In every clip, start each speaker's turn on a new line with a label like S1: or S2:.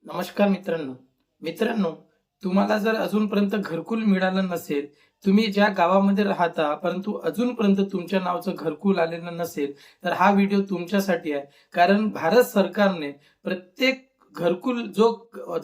S1: नमस्कार मित्रांनो, तुम्हाला जर अजूनपर्यंत घरकुल मिळालं नसेल, तुम्ही ज्या गावामध्ये राहता परंतु अजूनपर्यंत तुमच्या नावाचं घरकुल आलेलं नसेल, तर हा व्हिडिओ तुमच्यासाठी आहे. कारण भारत सरकारने प्रत्येक घरकुल जो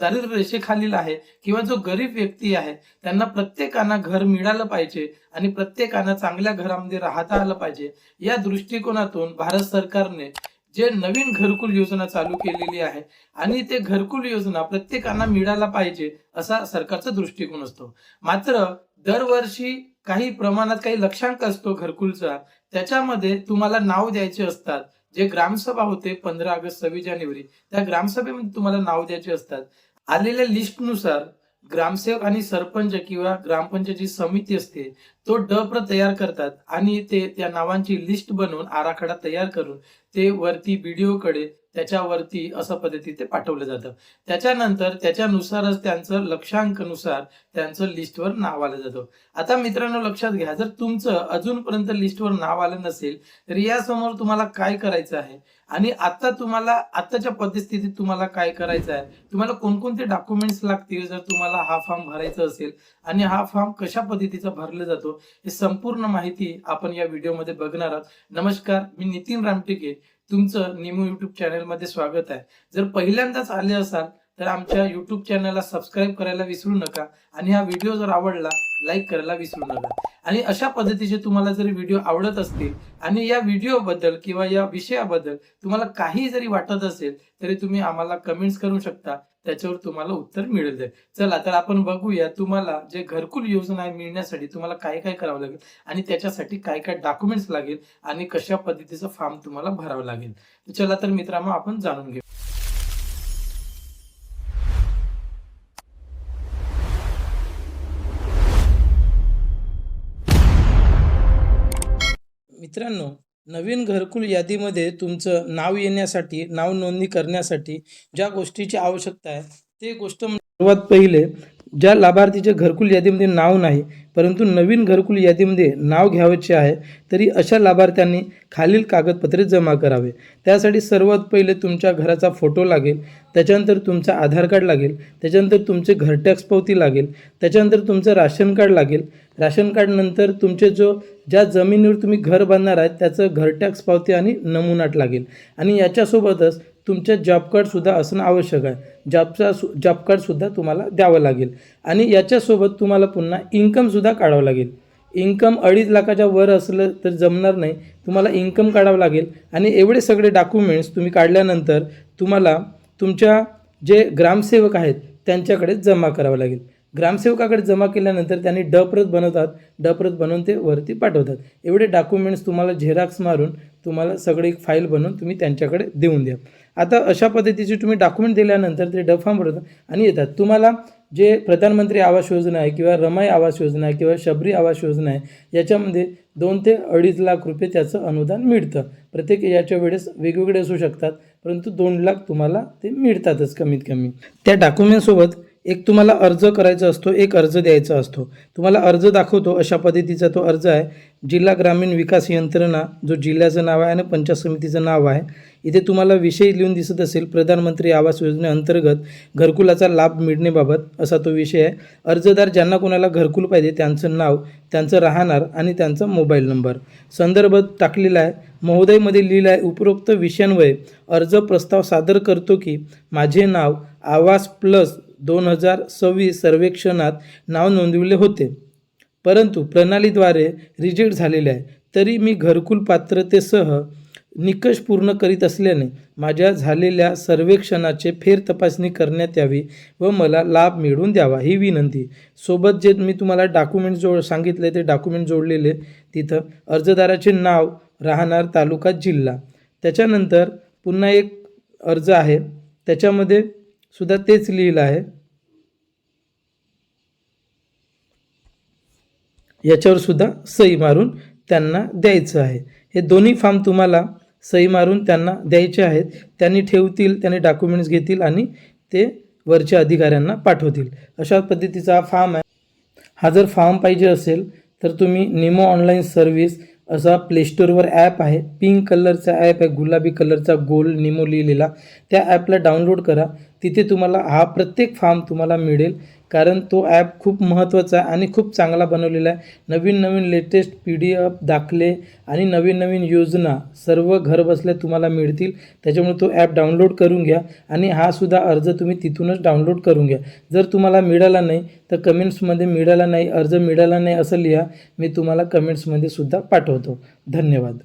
S1: दारिद्र्य रेषेखालील आहे किंवा जो गरीब व्यक्ती आहे, त्यांना प्रत्येकांना घर मिळालं पाहिजे आणि प्रत्येकानं चांगल्या घरामध्ये राहता आलं पाहिजे. या दृष्टिकोनातून भारत सरकारने जे नवीन घरकुल योजना चालू केलेली आहे आणि ते घरकुल योजना प्रत्येकांना मिळायला पाहिजे असा सरकारचा दृष्टिकोन असतो. मात्र दरवर्षी काही प्रमाणात काही लक्षांक असतो घरकुलचा, त्याच्यामध्ये तुम्हाला नाव द्यायचे असतात. जे ग्रामसभा होते 15 ऑगस्ट 26 जानेवारी, त्या ग्रामसभेमध्ये तुम्हाला नाव द्यायचे असतात. आलेल्या लिस्टनुसार ग्रामसेवक आणि सरपंच किंवा ग्रामपंचायतची समिती असते, तो डप्र तयार करतात आणि ते त्या नावांची लिस्ट बनवून आराखडा तयार करून ते वरती बीडीओकडे त्याच्यावरती असं पद्धतीने ते पाठवलं जातं. त्याच्यानंतर त्याच्यानुसारच त्यांचं लक्षांकनुसार त्यांचं लिस्टवर नाव आलं जातं. आता मित्रांनो लक्षात घ्या, जर तुमचं अजूनपर्यंत लिस्टवर नाव आलं नसेल तर यासमोर तुम्हाला काय करायचं आहे आणि आता तुम्हाला आताच्या परिस्थितीत तुम्हाला काय करायचं आहे, तुम्हाला कोणकोणते डॉक्युमेंट्स लागतील जर तुम्हाला हा फॉर्म भरायचा असेल आणि हा फॉर्म कशा पद्धतीचा भरला जातो, हे संपूर्ण माहिती आपण या व्हिडिओमध्ये बघणार आहोत. नमस्कार, मी नितीन रामटेके, तुमचं निमो युट्यूब चॅनलमध्ये स्वागत आहे. जर पहिल्यांदाच आले असाल तर आमच्या युट्यूब चॅनलला सबस्क्राईब करायला विसरू नका आणि हा व्हिडिओ जर आवडला लाईक करायला विसरू नका. आणि अशा पद्धतीचे तुम्हाला जर व्हिडिओ आवडत असतील आणि या व्हिडिओबद्दल किंवा या विषयाबद्दल तुम्हाला काही जरी वाटत असेल तरी तुम्ही आम्हाला कमेंट्स करू शकता, त्याच्यावर तुम्हाला उत्तर मिळेल. चला तर आपण बघूया तुम्हाला जे घरकुल योजना मिळण्यासाठी तुम्हाला काय काय करावं लागेल आणि त्याच्यासाठी काय काय डॉक्युमेंट्स लागेल आणि कशा पद्धतीचं फॉर्म तुम्हाला भरावं लागेल. चला तर मित्रांनो आपण जाणून घेऊ. मित्रांनो, नवीन घरकुल यादीमध्ये तुमचं नाव येण्यासाठी, नाव नोंदणी करण्यासाठी ज्या गोष्टीची आवश्यकता आहे ते गोष्ट सर्वात पहिले, ज्या लाभार्थीचे घरकुल यादीमध्ये नाव नाही परंतु नवीन घरकुल यादीमध्ये नाव घ्यावयाचे आहे, तरी अशा लाभार्थ्यांनी खालील कागदपत्रे जमा करावे. त्यासाठी सर्वात पहिले तुमच्या घराचा फोटो लागेल, त्याच्यानंतर तुमचं आधार कार्ड लागेल, त्याच्यानंतर तुमचे घर टॅक्स पावती लागेल, त्याच्यानंतर तुमचं राशन कार्ड लागेल. राशन कार्डनंतर तुमचे ज्या जमिनीवर तुम्ही घर बांधणार आहे त्याचं घर टॅक्स पावती आणि नमुनाट लागेल. आणि याच्यासोबतच तुमच्या जॉब कार्डसुद्धा असणं आवश्यक आहे. जॉब कार्डसुद्धा तुम्हाला द्यावं लागेल. आणि याच्यासोबत तुम्हाला पुन्हा इन्कमसुद्धा काढावं लागेल. इन्कम 2.5 लाखाच्या वर असलं तर जमणार नाही, तुम्हाला इन्कम काढावं लागेल. आणि एवढे सगळे डॉक्युमेंट्स तुम्ही काढल्यानंतर तुम्हाला तुमच्या जे ग्रामसेवक आहेत त्यांच्याकडे जमा करावं लागेल. ग्रामसेवकाकडे जमा केल्यानंतर त्यांनी डप्रत बनवतात, डप्रत बनवून ते वरती पाठवतात. एवढे डॉक्युमेंट्स तुम्हाला झेरॉक्स मारून तुम्हाला सगळे एक फाईल बनवून तुम्ही त्यांच्याकडे देऊन द्या. आता अशा पद्धतीचे तुम्ही डॉक्युमेंट दिल्यानंतर ते फॉर्म भरतात आणि येतात. तुम्हाला जे प्रधानमंत्री आवास योजना आहे किंवा रमाई आवास योजना आहे किंवा शबरी आवास योजना आहे, याच्यामध्ये 2 ते 2.5 लाख रुपये त्याचं अनुदान मिळतं. प्रत्येक याच्या वेळेस वेगवेगळे असू शकतात, परंतु 2 लाख तुम्हाला ते मिळतातच कमीत कमी. त्या डॉक्युमेंटसोबत एक तुम्हाला अर्ज करायचा असतो, एक अर्ज द्यायचा असतो. तुम्हाला अर्ज दाखवतो अशा पद्धतीचा तो अर्ज आहे. जिल्हा ग्रामीण विकास यंत्रणा, जो जिल्ह्याचं नाव आहे आणि पंचायत समितीचं नाव आहे. इथे तुम्हाला विषय लिहून दिसत असेल, प्रधानमंत्री आवास योजनेअंतर्गत घरकुलाचा लाभ मिळण्याबाबत असा तो विषय आहे. अर्जदार ज्यांना कोणाला घरकुल पाहिजे त्यांचं नाव, त्यांचं राहणार आणि त्यांचा मोबाईल नंबर, संदर्भ टाकलेला आहे. महोदयमध्ये लिहिलं आहे, उपरोक्त विषयांवये अर्ज प्रस्ताव सादर करतो की माझे नाव आवास प्लस 2026 सर्वेक्षणात नाव नोंदविले होते, परंतु प्रणालीद्वारे रिजेक्ट झालेले आहे. तरी मी घरकुल पात्रतेसह निकष पूर्ण करीत असल्याने माझ्या झालेल्या सर्वेक्षणाचे फेर तपासणी करण्यात यावी व मला लाभ मिळवून द्यावा ही विनंती. सोबत जे मी तुम्हाला डॉक्युमेंट सांगितले ते डॉक्युमेंट जोडलेले तिथं अर्जदाराचे नाव, राहणार, तालुका, जिल्हा. त्याच्यानंतर पुन्हा एक अर्ज आहे, त्याच्यामध्ये सुद्धा तेच लिहिलं आहे. याच्यावर सुद्धा सही मारून त्यांना द्यायचं आहे. हे दोन्ही फॉर्म तुम्हाला सही मारून त्यांना द्यायचे आहेत. त्यांनी ठेवतील, त्यांनी डॉक्युमेंट्स घेतील आणि ते वरच्या अधिकाऱ्यांना पाठवतील. अशा पद्धतीचा हा फॉर्म आहे. हा जर फॉर्म पाहिजे असेल तर तुम्ही निमो ऑनलाईन सर्व्हिस असा प्लेस्टोरवर ॲप आहे, पिंक कलरचा ॲप आहे, गुलाबी कलरचा गोल निमो लिहिलेला, त्या ॲपला डाउनलोड करा. तिथे तुम्हाला हा प्रत्येक फॉर्म तुम्हाला मिळेल, कारण तो ॲप खूप महत्त्वाचा आहे आणि खूप चांगला बनवलेला आहे. नवीन नवीन लेटेस्ट PDF, दाखले आणि नवीन नवीन योजना सर्व घरबसल्या तुम्हाला मिळतील. त्याच्यामुळे तो ॲप डाउनलोड करून घ्या आणि हा सुद्धा अर्ज तुम्ही तिथूनच डाउनलोड करून घ्या. जर तुम्हाला मिळाला नाही तर कमेंट्समध्ये मिळाला नाही, अर्ज मिळाला नाही असं लिहा. मी तुम्हाला कमेंट्समध्ये सुद्धा पाठवतो. धन्यवाद.